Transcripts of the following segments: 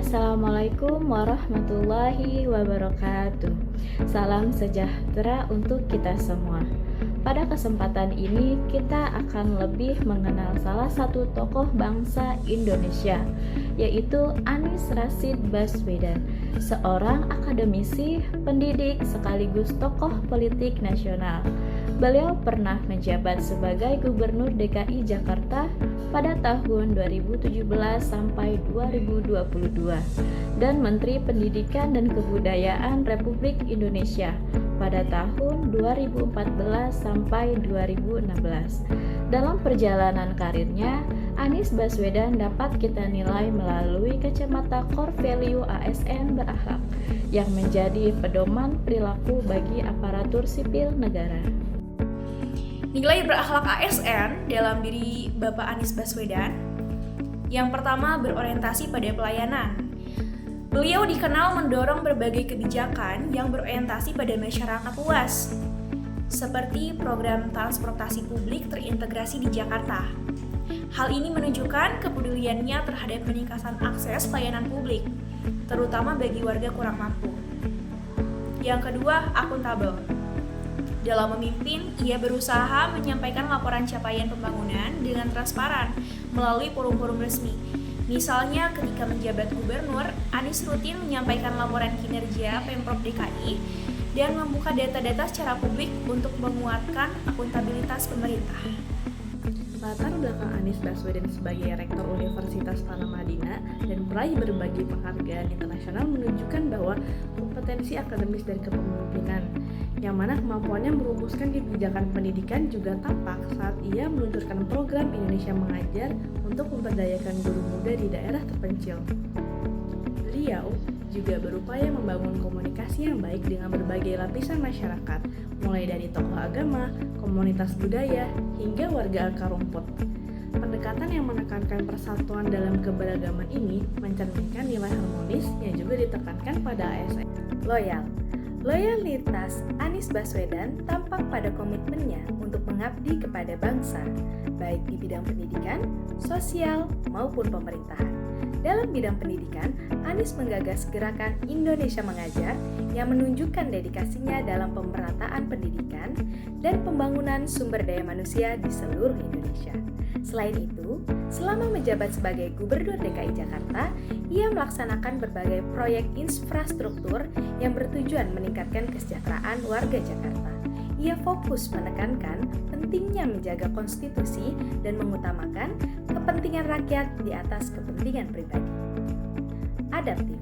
Assalamualaikum warahmatullahi wabarakatuh. Salam sejahtera untuk kita semua. Pada kesempatan ini kita akan lebih mengenal salah satu tokoh bangsa Indonesia, yaitu Anies Rashid Baswedan, seorang akademisi, pendidik sekaligus tokoh politik nasional. Beliau pernah menjabat sebagai Gubernur DKI Jakarta pada tahun 2017 sampai 2022 dan Menteri Pendidikan dan Kebudayaan Republik Indonesia pada tahun 2014 sampai 2016. Dalam perjalanan karirnya, Anies Baswedan dapat kita nilai melalui kacamata core value ASN berakhlak yang menjadi pedoman perilaku bagi aparatur sipil negara. Nilai berakhlak ASN dalam diri Bapak Anies Baswedan, yang pertama berorientasi pada pelayanan. Beliau dikenal mendorong berbagai kebijakan yang berorientasi pada masyarakat luas, seperti program transportasi publik terintegrasi di Jakarta. Hal ini menunjukkan kepeduliannya terhadap peningkatan akses pelayanan publik, terutama bagi warga kurang mampu. Yang kedua, akuntabel. Dalam memimpin, ia berusaha menyampaikan laporan capaian pembangunan dengan transparan melalui forum-forum resmi. Misalnya ketika menjabat gubernur, Anies rutin menyampaikan laporan kinerja Pemprov DKI dan membuka data-data secara publik untuk menguatkan akuntabilitas pemerintah. Latar belakang Anies Baswedan sebagai Rektor Universitas Paramadina dan meraih berbagai penghargaan internasional menunjukkan bahwa kompetensi akademis dan kepemimpinan, yang mana kemampuannya merumuskan kebijakan pendidikan juga tampak saat ia meluncurkan program Indonesia Mengajar untuk memberdayakan guru muda di daerah terpencil. Beliau juga berupaya membangun komunikasi yang baik dengan berbagai lapisan masyarakat, mulai dari tokoh agama, komunitas budaya, hingga warga akar rumput. Pendekatan yang menekankan persatuan dalam keberagaman ini mencerminkan nilai harmonis yang juga ditekankan pada ASN. Loyalitas Anies Baswedan tampak pada komitmennya untuk mengabdi kepada bangsa, baik di bidang pendidikan, sosial, maupun pemerintahan. Dalam bidang pendidikan, Anies menggagas gerakan Indonesia Mengajar yang menunjukkan dedikasinya dalam pemerataan pendidikan dan pembangunan sumber daya manusia di seluruh Indonesia. Selain itu, selama menjabat sebagai Gubernur DKI Jakarta, ia melaksanakan berbagai proyek infrastruktur yang bertujuan meningkatkan kesejahteraan warga Jakarta. Ia fokus menekankan pentingnya menjaga konstitusi dan mengutamakan kepentingan rakyat di atas kepentingan pribadi. Adaptif.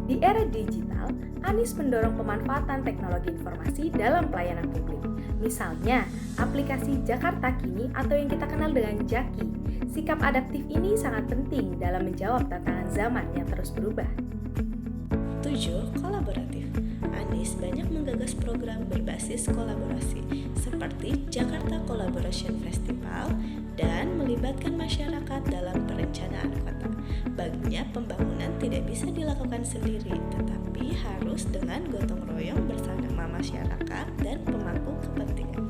Di era digital, Anies mendorong pemanfaatan teknologi informasi dalam pelayanan publik. Misalnya, aplikasi Jakarta Kini atau yang kita kenal dengan Jaki. Sikap adaptif ini sangat penting dalam menjawab tantangan zaman yang terus berubah. 7. Kolaboratif. Anies banyak menggagas program berbasis kolaborasi seperti Jakarta Collaboration Festival dan melibatkan masyarakat dalam perencanaan kota. Baginya pembangunan tidak bisa dilakukan sendiri, tetapi harus dengan gotong royong bersama masyarakat dan pemangku kepentingan.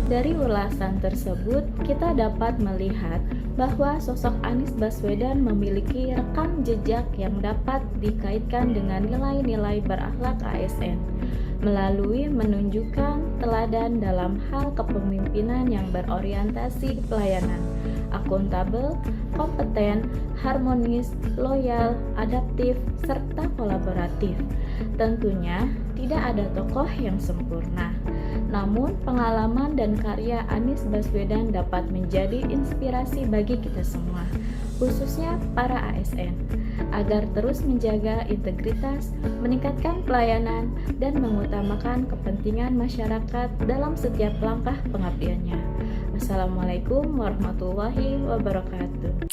Dari ulasan tersebut, kita dapat melihat bahwa sosok Anies Baswedan memiliki rekam jejak yang dapat dikaitkan dengan nilai-nilai berakhlak ASN melalui menunjukkan teladan dalam hal kepemimpinan yang berorientasi pelayanan, akuntabel, kompeten, harmonis, loyal, adaptif, serta kolaboratif. Tentunya tidak ada tokoh yang sempurna. Namun, pengalaman dan karya Anies Baswedan dapat menjadi inspirasi bagi kita semua, khususnya para ASN, agar terus menjaga integritas, meningkatkan pelayanan, dan mengutamakan kepentingan masyarakat dalam setiap langkah pengabdiannya. Wassalamualaikum warahmatullahi wabarakatuh.